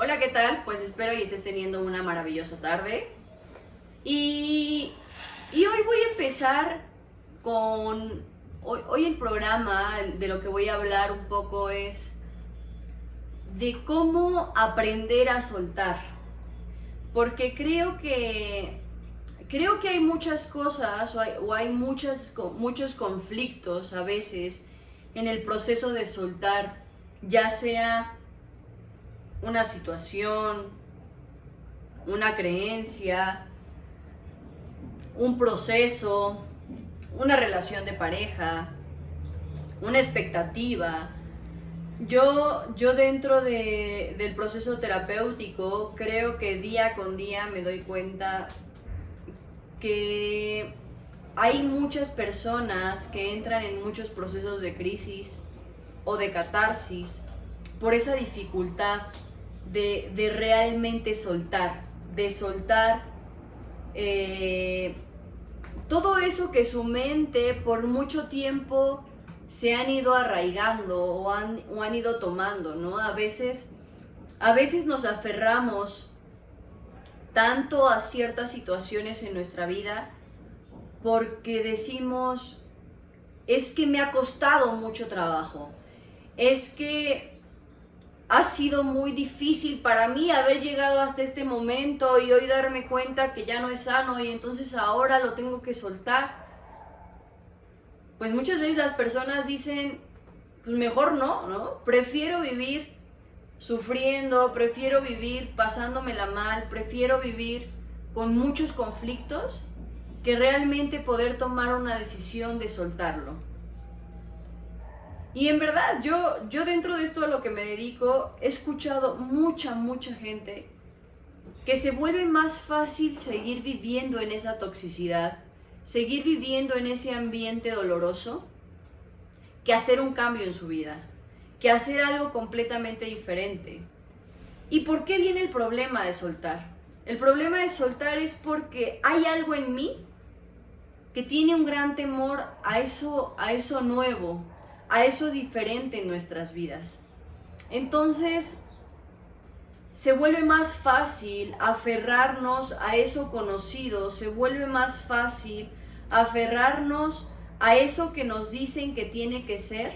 Hola, ¿qué tal? Pues espero y estés teniendo una maravillosa tarde. Y, y hoy voy a empezar con... Hoy el programa de lo que voy a hablar un poco es de cómo aprender a soltar. Porque creo que hay muchas cosas o hay muchos conflictos a veces en el proceso de soltar, ya sea una situación, una creencia, un proceso, una relación de pareja, una expectativa. Yo dentro del proceso terapéutico creo que día con día me doy cuenta que hay muchas personas que entran en muchos procesos de crisis o de catarsis por esa dificultad de realmente soltar, de soltar todo eso que su mente por mucho tiempo se han ido arraigando o han ido tomando, ¿no? A veces nos aferramos tanto a ciertas situaciones en nuestra vida porque decimos, es que me ha costado mucho trabajo, es que ha sido muy difícil para mí haber llegado hasta este momento y hoy darme cuenta que ya no es sano y entonces ahora lo tengo que soltar. Pues muchas veces las personas dicen, pues mejor no, prefiero vivir sufriendo, prefiero vivir pasándomela mal, prefiero vivir con muchos conflictos que realmente poder tomar una decisión de soltarlo. Y en verdad, yo dentro de esto a lo que me dedico, he escuchado mucha gente que se vuelve más fácil seguir viviendo en esa toxicidad, seguir viviendo en ese ambiente doloroso, que hacer un cambio en su vida, que hacer algo completamente diferente. ¿Y por qué viene el problema de soltar? El problema de soltar es porque hay algo en mí que tiene un gran temor a eso nuevo, a eso diferente en nuestras vidas. Entonces, se vuelve más fácil aferrarnos a eso conocido, se vuelve más fácil aferrarnos a eso que nos dicen que tiene que ser,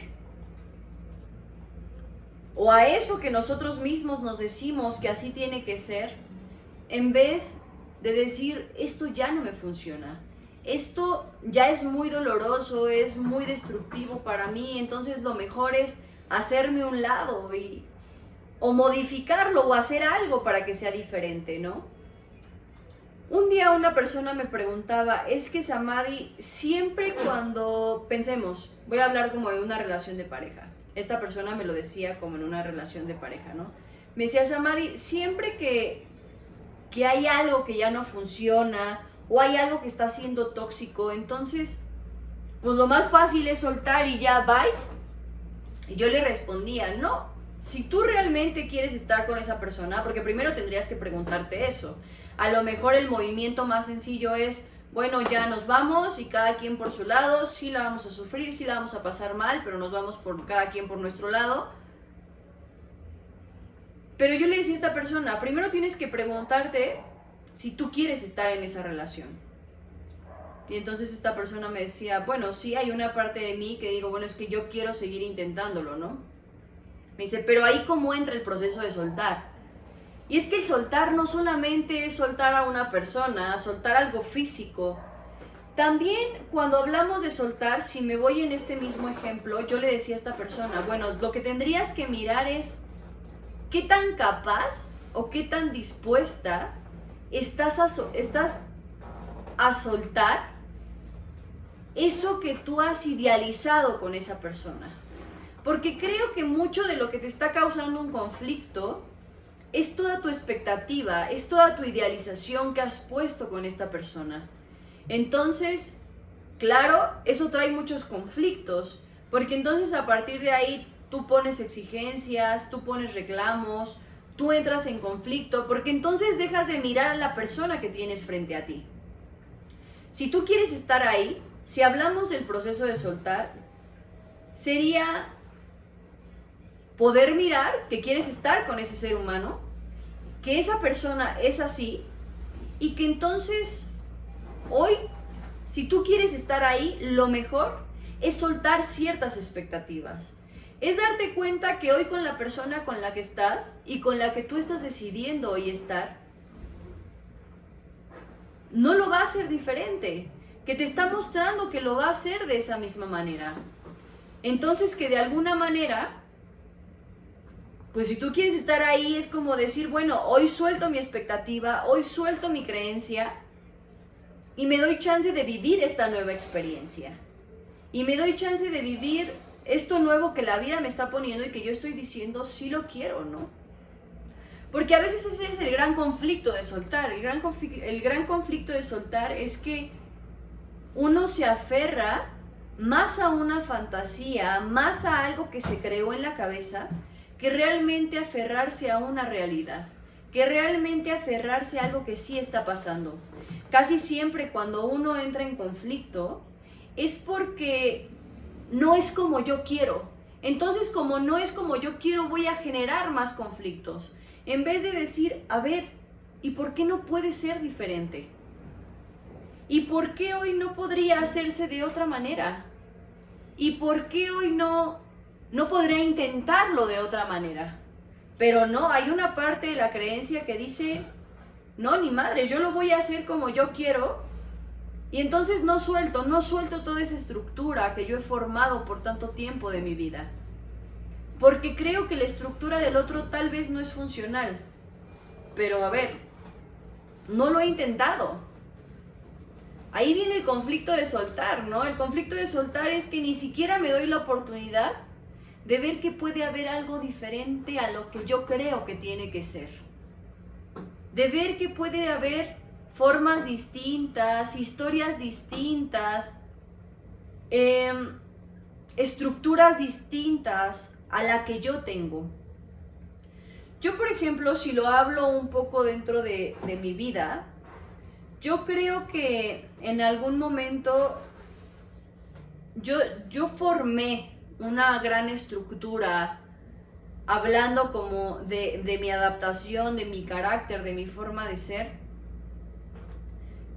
o a eso que nosotros mismos nos decimos que así tiene que ser, en vez de decir, esto ya no me funciona, esto ya es muy doloroso, es muy destructivo para mí, entonces lo mejor es hacerme un lado o modificarlo o hacer algo para que sea diferente, ¿no? Un día una persona me preguntaba, es que Samadhi, siempre cuando pensemos, voy a hablar como de una relación de pareja, esta persona me lo decía como en una relación de pareja, ¿no? Me decía, Samadhi, siempre que hay algo que ya no funciona o hay algo que está siendo tóxico, entonces, pues lo más fácil es soltar y ya, bye. Y yo le respondía, no, si tú realmente quieres estar con esa persona, porque primero tendrías que preguntarte eso. A lo mejor el movimiento más sencillo es, bueno, ya nos vamos y cada quien por su lado, sí la vamos a sufrir, sí la vamos a pasar mal, pero nos vamos por cada quien por nuestro lado. Pero yo le decía a esta persona, primero tienes que preguntarte si tú quieres estar en esa relación. Y entonces esta persona me decía, bueno, sí hay una parte de mí que digo, bueno, es que yo quiero seguir intentándolo, ¿no? Me dice, pero ahí cómo entra el proceso de soltar. Y es que el soltar no solamente es soltar a una persona, soltar algo físico. También cuando hablamos de soltar, si me voy en este mismo ejemplo, yo le decía a esta persona, bueno, lo que tendrías que mirar es qué tan capaz o qué tan dispuesta estás a soltar eso que tú has idealizado con esa persona. Porque creo que mucho de lo que te está causando un conflicto es toda tu expectativa, es toda tu idealización que has puesto con esta persona. Entonces, claro, eso trae muchos conflictos, porque entonces a partir de ahí tú pones exigencias, tú pones reclamos, tú entras en conflicto, porque entonces dejas de mirar a la persona que tienes frente a ti. Si tú quieres estar ahí, si hablamos del proceso de soltar, sería poder mirar que quieres estar con ese ser humano que esa persona es así y que entonces hoy, si tú quieres estar ahí, lo mejor es soltar ciertas expectativas. Es darte cuenta que hoy con la persona con la que estás y con la que tú estás decidiendo hoy estar, no lo va a hacer diferente, que te está mostrando que lo va a hacer de esa misma manera. Entonces que de alguna manera, pues si tú quieres estar ahí es como decir, bueno, hoy suelto mi expectativa, hoy suelto mi creencia y me doy chance de vivir esta nueva experiencia. Y me doy chance de vivir esto nuevo que la vida me está poniendo y que yo estoy diciendo sí lo quiero, ¿no? Porque a veces ese es el gran conflicto de soltar. El gran conflicto de soltar es que uno se aferra más a una fantasía, más a algo que se creó en la cabeza, que realmente aferrarse a una realidad, que realmente aferrarse a algo que sí está pasando. Casi siempre cuando uno entra en conflicto es porque no es como yo quiero. Entonces, como no es como yo quiero, voy a generar más conflictos. En vez de decir, a ver, ¿y por qué no puede ser diferente? ¿Y por qué hoy no podría hacerse de otra manera? ¿Y por qué hoy no podría intentarlo de otra manera? Pero no, hay una parte de la creencia que dice, no, ni madre, yo lo voy a hacer como yo quiero. Y entonces no suelto toda esa estructura que yo he formado por tanto tiempo de mi vida. Porque creo que la estructura del otro tal vez no es funcional. Pero a ver, no lo he intentado. Ahí viene el conflicto de soltar, ¿no? El conflicto de soltar es que ni siquiera me doy la oportunidad de ver que puede haber algo diferente a lo que yo creo que tiene que ser. De ver que puede haber formas distintas, historias distintas, estructuras distintas a la que yo tengo. Yo, por ejemplo, si lo hablo un poco dentro de mi vida, yo creo que en algún momento yo formé una gran estructura hablando como de mi adaptación, de mi carácter, de mi forma de ser.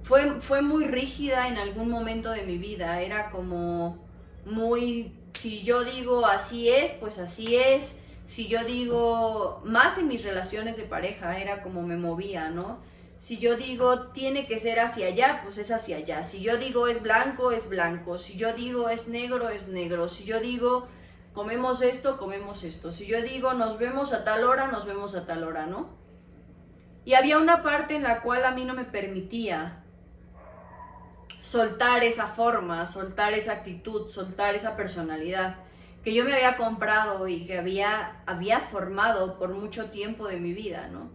Fue muy rígida en algún momento de mi vida, era como muy, si yo digo así es, pues así es. Si yo digo, más en mis relaciones de pareja, era como me movía, ¿no? Si yo digo tiene que ser hacia allá, pues es hacia allá. Si yo digo es blanco, es blanco. Si yo digo es negro, es negro. Si yo digo comemos esto, comemos esto. Si yo digo nos vemos a tal hora, nos vemos a tal hora, ¿no? Y había una parte en la cual a mí no me permitía soltar esa forma, soltar esa actitud, soltar esa personalidad que yo me había comprado y que había formado por mucho tiempo de mi vida, ¿no?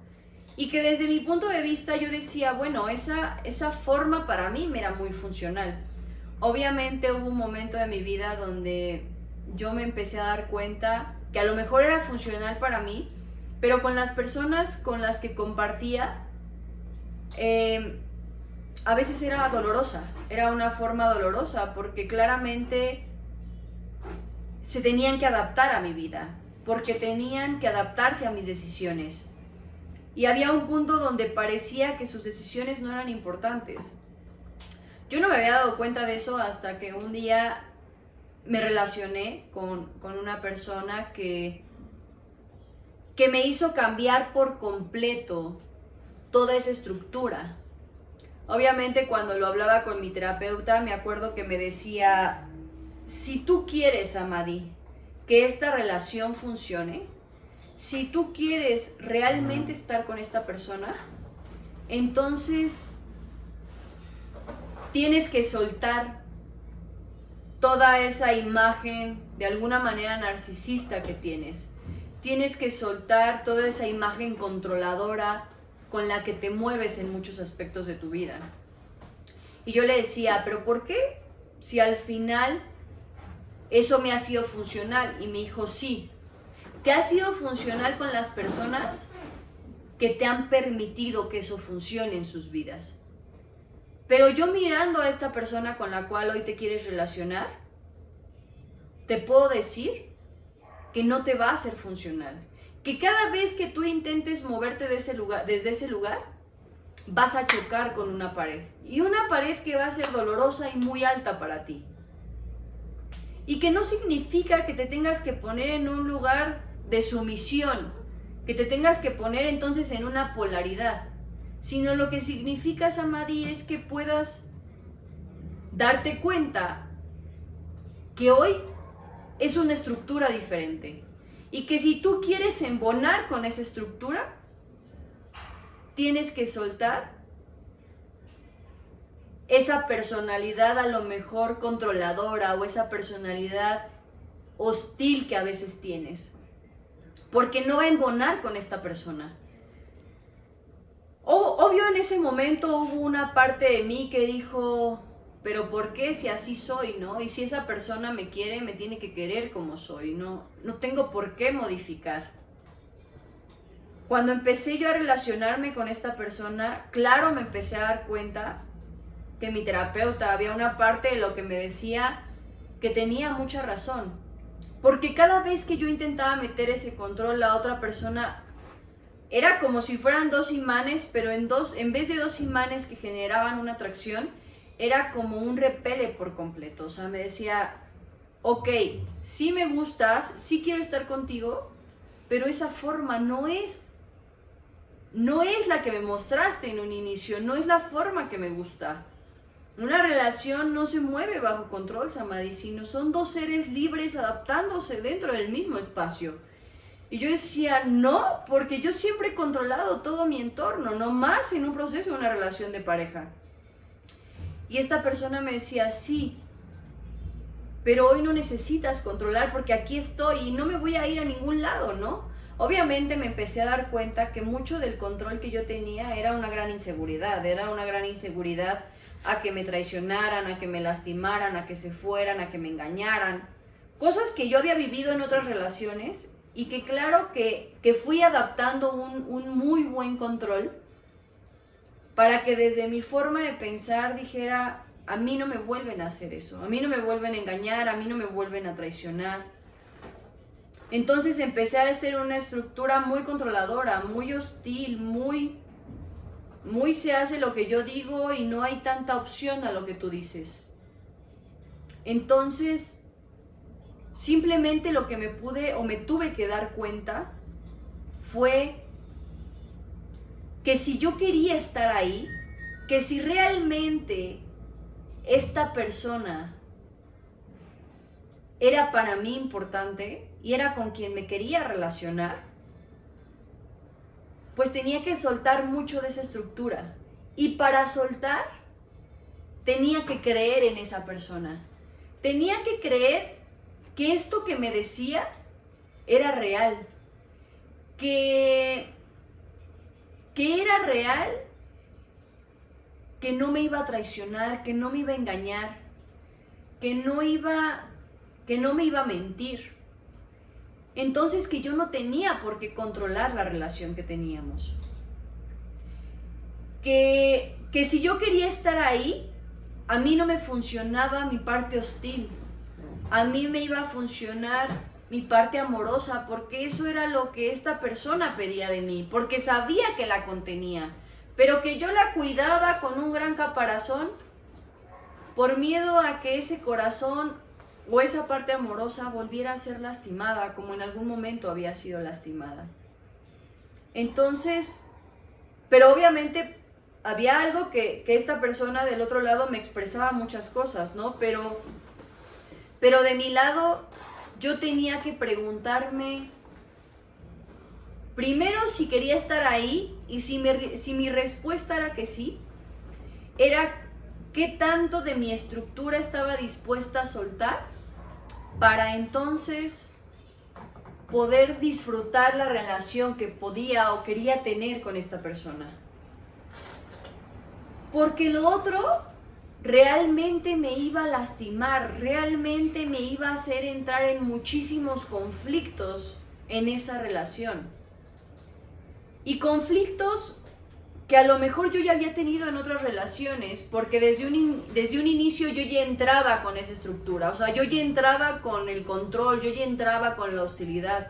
Y que desde mi punto de vista yo decía, bueno, esa forma para mí me era muy funcional. Obviamente hubo un momento de mi vida donde yo me empecé a dar cuenta que a lo mejor era funcional para mí, pero con las personas con las que compartía, a veces era dolorosa, era una forma dolorosa, porque claramente se tenían que adaptar a mi vida, porque tenían que adaptarse a mis decisiones. Y había un punto donde parecía que sus decisiones no eran importantes. Yo no me había dado cuenta de eso hasta que un día me relacioné con una persona que me hizo cambiar por completo toda esa estructura. Obviamente cuando lo hablaba con mi terapeuta, me acuerdo que me decía, si tú quieres, Amadi, que esta relación funcione, si tú quieres realmente estar con esta persona, entonces tienes que soltar toda esa imagen de alguna manera narcisista que tienes. Tienes que soltar toda esa imagen controladora con la que te mueves en muchos aspectos de tu vida. Y yo le decía, ¿pero por qué? Si al final eso me ha sido funcional. Y me dijo, sí, te ha sido funcional con las personas que te han permitido que eso funcione en sus vidas. Pero yo mirando a esta persona con la cual hoy te quieres relacionar, te puedo decir que no te va a ser funcional, que cada vez que tú intentes moverte desde ese lugar, vas a chocar con una pared. Y una pared que va a ser dolorosa y muy alta para ti. Y que no significa que te tengas que poner en un lugar de sumisión, que te tengas que poner entonces en una polaridad, sino lo que significa, Samadhi, es que puedas darte cuenta que hoy es una estructura diferente y que si tú quieres embonar con esa estructura, tienes que soltar esa personalidad a lo mejor controladora o esa personalidad hostil que a veces tienes, porque no va a embonar con esta persona. Obvio, en ese momento hubo una parte de mí que dijo, pero ¿por qué si así soy, no? Y si esa persona me quiere, me tiene que querer como soy, no tengo por qué modificar. Cuando empecé yo a relacionarme con esta persona, claro, me empecé a dar cuenta que mi terapeuta, había una parte de lo que me decía que tenía mucha razón. Porque cada vez que yo intentaba meter ese control, la otra persona era como si fueran dos imanes, pero en vez de dos imanes que generaban una atracción, era como un repele por completo. O sea, me decía, ok, sí me gustas, sí quiero estar contigo, pero esa forma no es la que me mostraste en un inicio, no es la forma que me gusta. Una relación no se mueve bajo control, Samadhi, sino son dos seres libres adaptándose dentro del mismo espacio. Y yo decía, no, porque yo siempre he controlado todo mi entorno, no más en un proceso de una relación de pareja. Y esta persona me decía, sí, pero hoy no necesitas controlar porque aquí estoy y no me voy a ir a ningún lado, ¿no? Obviamente me empecé a dar cuenta que mucho del control que yo tenía era una gran inseguridad a que me traicionaran, a que me lastimaran, a que se fueran, a que me engañaran. Cosas que yo había vivido en otras relaciones y que claro que fui adaptando un muy buen control para que desde mi forma de pensar dijera, a mí no me vuelven a hacer eso, a mí no me vuelven a engañar, a mí no me vuelven a traicionar. Entonces empecé a hacer una estructura muy controladora, muy hostil, muy se hace lo que yo digo y no hay tanta opción a lo que tú dices. Entonces, simplemente lo que me tuve que dar cuenta fue que si yo quería estar ahí, que si realmente esta persona era para mí importante y era con quien me quería relacionar, pues tenía que soltar mucho de esa estructura. Y para soltar, tenía que creer en esa persona. Tenía que creer que esto que me decía era real. Que era real, que no me iba a traicionar, que no me iba a engañar, que no me iba a mentir. Entonces que yo no tenía por qué controlar la relación que teníamos. Que si yo quería estar ahí, a mí no me funcionaba mi parte hostil. A mí me iba a funcionar mi parte amorosa, porque eso era lo que esta persona pedía de mí, porque sabía que la contenía, pero que yo la cuidaba con un gran caparazón por miedo a que ese corazón o esa parte amorosa volviera a ser lastimada, como en algún momento había sido lastimada. Entonces, pero obviamente había algo que esta persona del otro lado me expresaba muchas cosas, ¿no? Pero de mi lado, yo tenía que preguntarme, primero si quería estar ahí, y si mi respuesta era que sí, era qué tanto de mi estructura estaba dispuesta a soltar para entonces poder disfrutar la relación que podía o quería tener con esta persona. Porque lo otro realmente me iba a lastimar, realmente me iba a hacer entrar en muchísimos conflictos en esa relación. Y conflictos que a lo mejor yo ya había tenido en otras relaciones, porque desde un inicio yo ya entraba con esa estructura, o sea, yo ya entraba con el control, yo ya entraba con la hostilidad.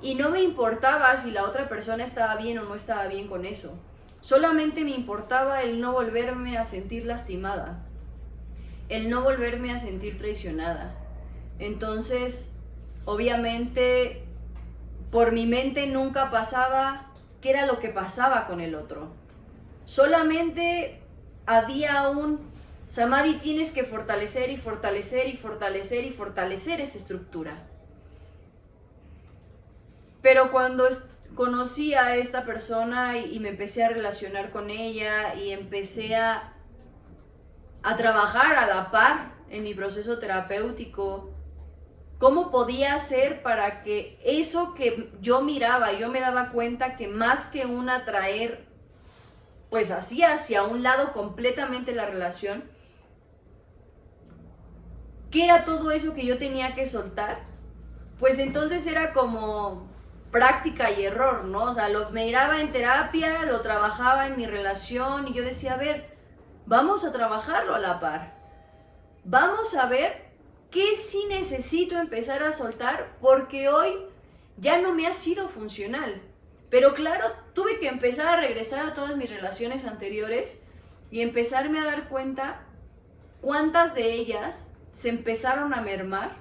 Y no me importaba si la otra persona estaba bien o no estaba bien con eso. Solamente me importaba el no volverme a sentir lastimada, el no volverme a sentir traicionada. Entonces, obviamente, por mi mente nunca pasaba qué era lo que pasaba con el otro. Solamente había Samadhi, tienes que fortalecer y fortalecer y fortalecer y fortalecer esa estructura. Pero cuando conocí a esta persona y me empecé a relacionar con ella y empecé a trabajar a la par en mi proceso terapéutico, ¿cómo podía hacer para que eso que yo miraba, yo me daba cuenta que más que un atraer, pues hacía hacia un lado completamente la relación? ¿Qué era todo eso que yo tenía que soltar? Pues entonces era como práctica y error, ¿no? O sea, me miraba en terapia, lo trabajaba en mi relación y yo decía, a ver, vamos a trabajarlo a la par. Vamos a ver qué sí necesito empezar a soltar porque hoy ya no me ha sido funcional. Pero claro, tuve que empezar a regresar a todas mis relaciones anteriores y empezarme a dar cuenta cuántas de ellas se empezaron a mermar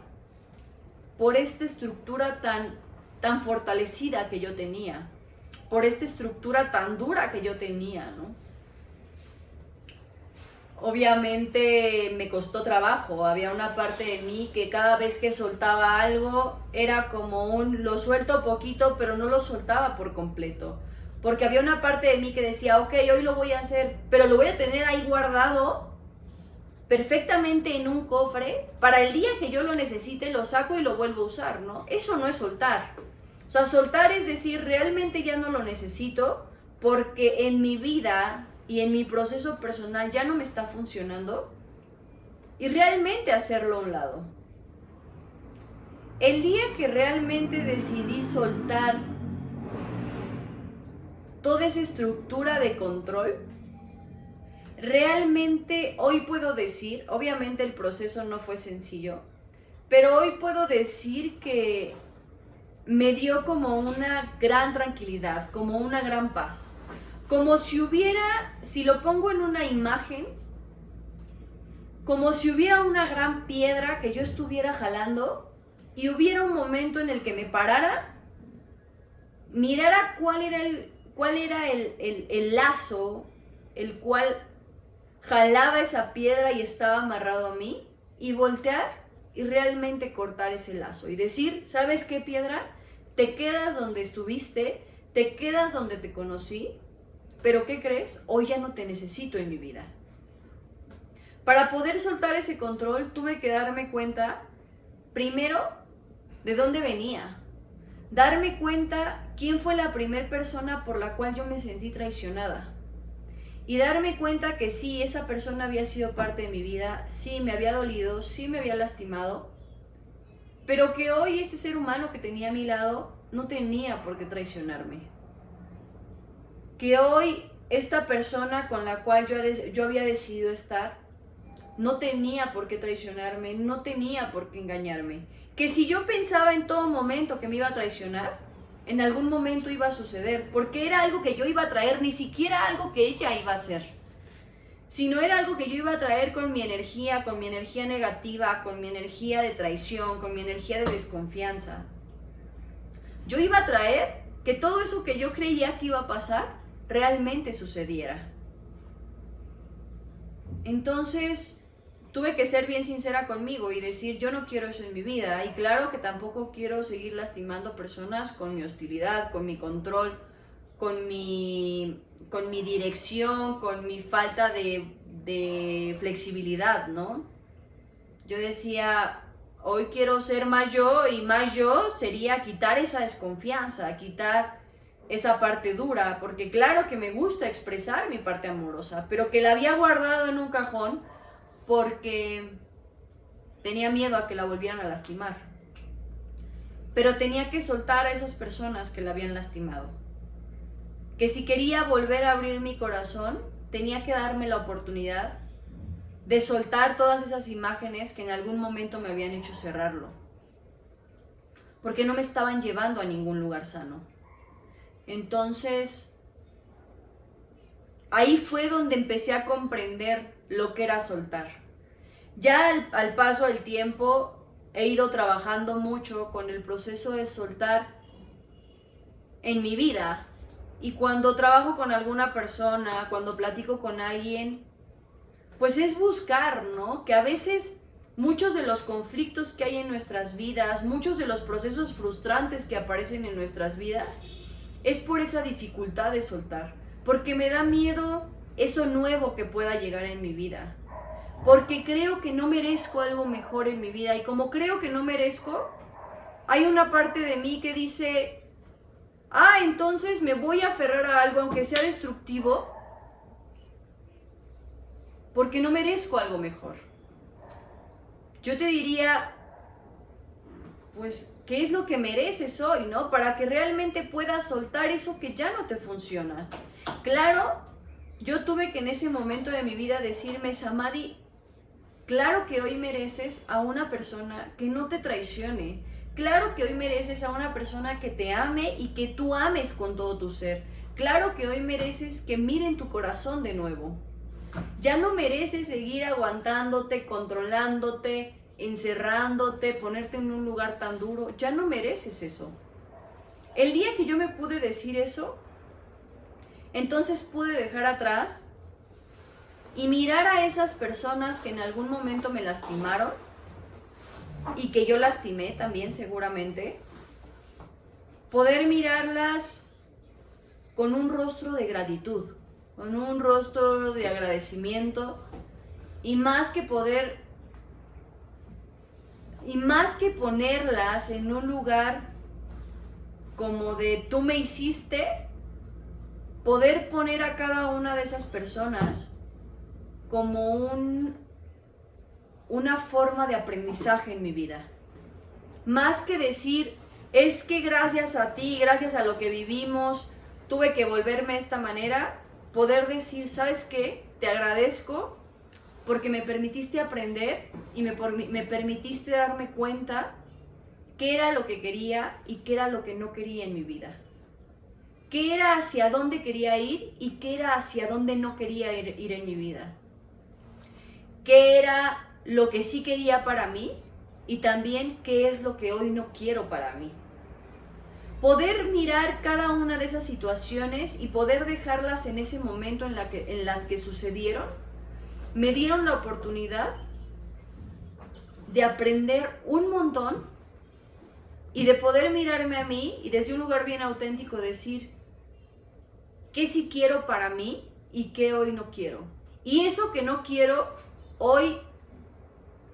por esta estructura tan fortalecida que yo tenía, por esta estructura tan dura que yo tenía, ¿no? Obviamente me costó trabajo, había una parte de mí que cada vez que soltaba algo era como lo suelto poquito, pero no lo soltaba por completo. Porque había una parte de mí que decía, ok, hoy lo voy a hacer, pero lo voy a tener ahí guardado perfectamente en un cofre, para el día que yo lo necesite lo saco y lo vuelvo a usar, ¿no? Eso no es soltar. O sea, soltar es decir, realmente ya no lo necesito porque en mi vida y en mi proceso personal ya no me está funcionando y realmente hacerlo a un lado. El día que realmente decidí soltar toda esa estructura de control, realmente hoy puedo decir, obviamente el proceso no fue sencillo, pero hoy puedo decir que me dio como una gran tranquilidad, como una gran paz. Como si si lo pongo en una imagen, como si hubiera una gran piedra que yo estuviera jalando y hubiera un momento en el que me parara, mirara cuál era el lazo, el cual jalaba esa piedra y estaba amarrado a mí, y voltear y realmente cortar ese lazo y decir, ¿sabes qué, piedra? Te quedas donde estuviste, te quedas donde te conocí, pero ¿qué crees? Hoy ya no te necesito en mi vida. Para poder soltar ese control tuve que darme cuenta, primero, de dónde venía. Darme cuenta quién fue la primera persona por la cual yo me sentí traicionada. Y darme cuenta que sí, esa persona había sido parte de mi vida, sí me había dolido, sí me había lastimado, pero que hoy este ser humano que tenía a mi lado no tenía por qué traicionarme. Que hoy esta persona con la cual yo había decidido estar no tenía por qué traicionarme, no tenía por qué engañarme. Que si yo pensaba en todo momento que me iba a traicionar, en algún momento iba a suceder, porque era algo que yo iba a traer, ni siquiera algo que ella iba a hacer, sino era algo que yo iba a traer con mi energía negativa, con mi energía de traición, con mi energía de desconfianza. Yo iba a traer que todo eso que yo creía que iba a pasar, realmente sucediera. Entonces, tuve que ser bien sincera conmigo y decir, yo no quiero eso en mi vida. Y claro que tampoco quiero seguir lastimando personas con mi hostilidad, con mi control, con mi dirección, con mi falta de flexibilidad, ¿no? Yo decía, hoy quiero ser más yo, y más yo sería quitar esa desconfianza, quitar esa parte dura, porque claro que me gusta expresar mi parte amorosa, pero que la había guardado en un cajón porque tenía miedo a que la volvieran a lastimar. Pero tenía que soltar a esas personas que la habían lastimado. Que si quería volver a abrir mi corazón, tenía que darme la oportunidad de soltar todas esas imágenes que en algún momento me habían hecho cerrarlo. porque no me estaban llevando a ningún lugar sano. Entonces, ahí fue donde empecé a comprender lo que era soltar. Ya al paso del tiempo he ido trabajando mucho con el proceso de soltar en mi vida. Y cuando trabajo con alguna persona, cuando platico con alguien, pues es buscar, ¿no? Que a veces muchos de los conflictos que hay en nuestras vidas, muchos de los procesos frustrantes que aparecen en nuestras vidas, es por esa dificultad de soltar. Porque me da miedo eso nuevo que pueda llegar en mi vida. Porque creo que no merezco algo mejor en mi vida. Y como creo que no merezco, hay una parte de mí que dice, entonces me voy a aferrar a algo aunque sea destructivo, porque no merezco algo mejor. Yo te diría, pues, ¿qué es lo que mereces hoy, no? Para que realmente puedas soltar eso que ya no te funciona. Claro, yo tuve que en ese momento de mi vida decirme, Samadhi, claro que hoy mereces a una persona que no te traicione. Claro que hoy mereces a una persona que te ame y que tú ames con todo tu ser. Claro que hoy mereces que miren tu corazón de nuevo. Ya no mereces seguir aguantándote, controlándote, encerrándote, ponerte en un lugar tan duro. Ya no mereces eso. El día que yo me pude decir eso, entonces pude dejar atrás y mirar a esas personas que en algún momento me lastimaron y que yo lastimé también seguramente, poder mirarlas con un rostro de gratitud, con un rostro de agradecimiento y más que ponerlas en un lugar como de tú me hiciste, poder poner a cada una de esas personas como una forma de aprendizaje en mi vida. Más que decir, es que gracias a ti, gracias a lo que vivimos, tuve que volverme de esta manera, poder decir, ¿sabes qué? Te agradezco porque me permitiste aprender y me permitiste darme cuenta qué era lo que quería y qué era lo que no quería en mi vida. Qué era hacia dónde quería ir y qué era hacia dónde no quería ir en mi vida. Qué era lo que sí quería para mí y también qué es lo que hoy no quiero para mí. Poder mirar cada una de esas situaciones y poder dejarlas en ese momento en las que sucedieron, me dieron la oportunidad de aprender un montón y de poder mirarme a mí y desde un lugar bien auténtico decir qué sí quiero para mí y qué hoy no quiero. Y eso que no quiero, hoy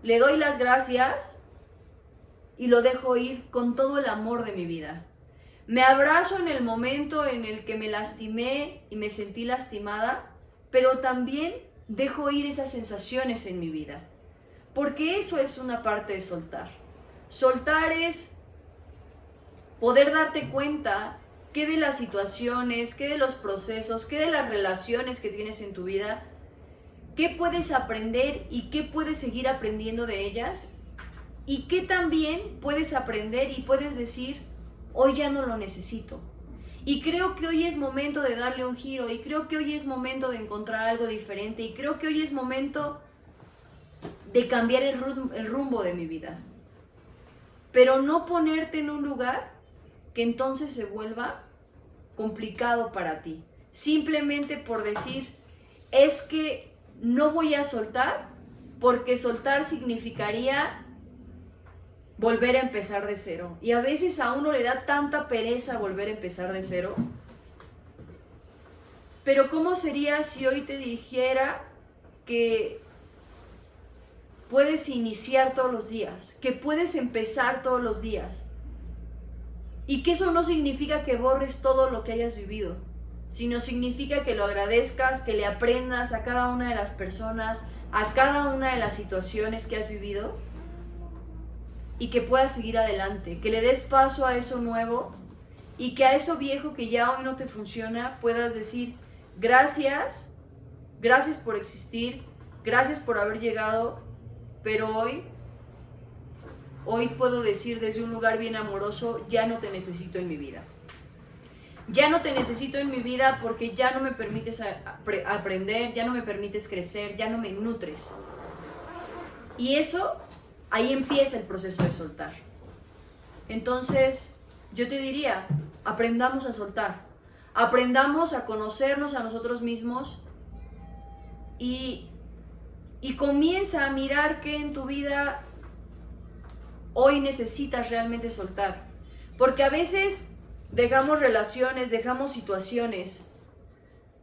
le doy las gracias y lo dejo ir con todo el amor de mi vida. Me abrazo en el momento en el que me lastimé y me sentí lastimada, pero también dejo ir esas sensaciones en mi vida. Porque eso es una parte de soltar. Soltar es poder darte cuenta qué de las situaciones, qué de los procesos, qué de las relaciones que tienes en tu vida, qué puedes aprender y qué puedes seguir aprendiendo de ellas y qué también puedes aprender y puedes decir, hoy ya no lo necesito. Y creo que hoy es momento de darle un giro y creo que hoy es momento de encontrar algo diferente y creo que hoy es momento de cambiar el rumbo de mi vida. Pero no ponerte en un lugar que entonces se vuelva complicado para ti. Simplemente por decir, es que no voy a soltar porque soltar significaría volver a empezar de cero. Y a veces a uno le da tanta pereza volver a empezar de cero. Pero ¿cómo sería si hoy te dijera que puedes iniciar todos los días, que puedes empezar todos los días? Y que eso no significa que borres todo lo que hayas vivido, sino significa que lo agradezcas, que le aprendas a cada una de las personas, a cada una de las situaciones que has vivido y que puedas seguir adelante, que le des paso a eso nuevo y que a eso viejo que ya hoy no te funciona puedas decir gracias, gracias por existir, gracias por haber llegado, pero hoy Hoy puedo decir desde un lugar bien amoroso, ya no te necesito en mi vida. Ya no te necesito en mi vida porque ya no me permites aprender, ya no me permites crecer, ya no me nutres. Y eso, ahí empieza el proceso de soltar. Entonces, yo te diría, aprendamos a soltar. Aprendamos a conocernos a nosotros mismos y comienza a mirar qué en tu vida hoy necesitas realmente soltar. Porque a veces dejamos relaciones, dejamos situaciones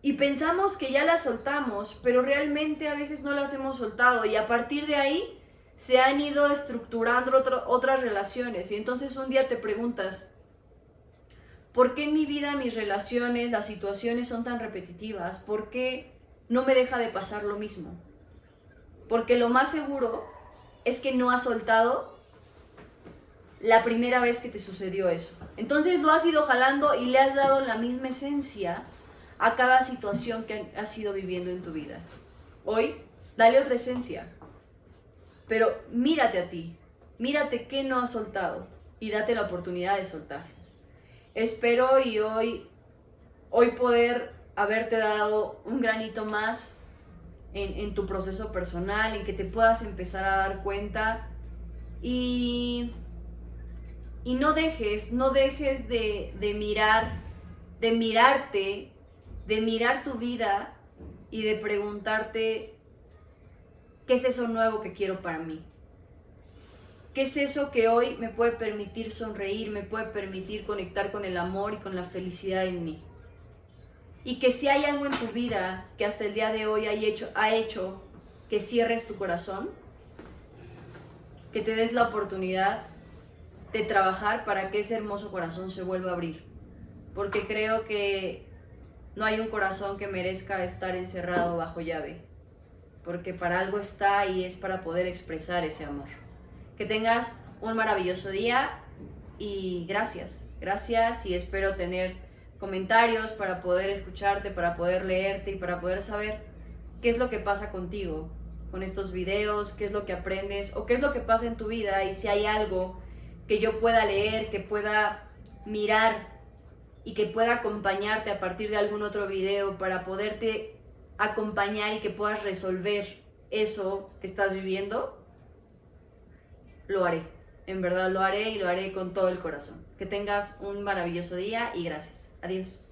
y pensamos que ya las soltamos, pero realmente a veces no las hemos soltado y a partir de ahí se han ido estructurando otras relaciones. Y entonces un día te preguntas, ¿por qué en mi vida mis relaciones, las situaciones son tan repetitivas? ¿Por qué no me deja de pasar lo mismo? Porque lo más seguro es que no has soltado la primera vez que te sucedió eso. Entonces lo has ido jalando y le has dado la misma esencia a cada situación que has ido viviendo en tu vida. Hoy, dale otra esencia. Pero mírate a ti, mírate qué no has soltado y date la oportunidad de soltar. Espero y hoy poder haberte dado un granito más en tu proceso personal, en que te puedas empezar a dar cuenta y no dejes de mirarte, de mirar tu vida y de preguntarte, ¿qué es eso nuevo que quiero para mí? ¿Qué es eso que hoy me puede permitir sonreír, me puede permitir conectar con el amor y con la felicidad en mí? Y que si hay algo en tu vida que hasta el día de hoy ha hecho que cierres tu corazón, que te des la oportunidad de trabajar para que ese hermoso corazón se vuelva a abrir. Porque creo que no hay un corazón que merezca estar encerrado bajo llave. Porque para algo está y es para poder expresar ese amor. Que tengas un maravilloso día y gracias. Gracias y espero tener comentarios para poder escucharte, para poder leerte y para poder saber qué es lo que pasa contigo con estos videos, qué es lo que aprendes o qué es lo que pasa en tu vida y si hay algo que yo pueda leer, que pueda mirar y que pueda acompañarte a partir de algún otro video para poderte acompañar y que puedas resolver eso que estás viviendo, lo haré. En verdad lo haré y lo haré con todo el corazón. Que tengas un maravilloso día y gracias. Adiós.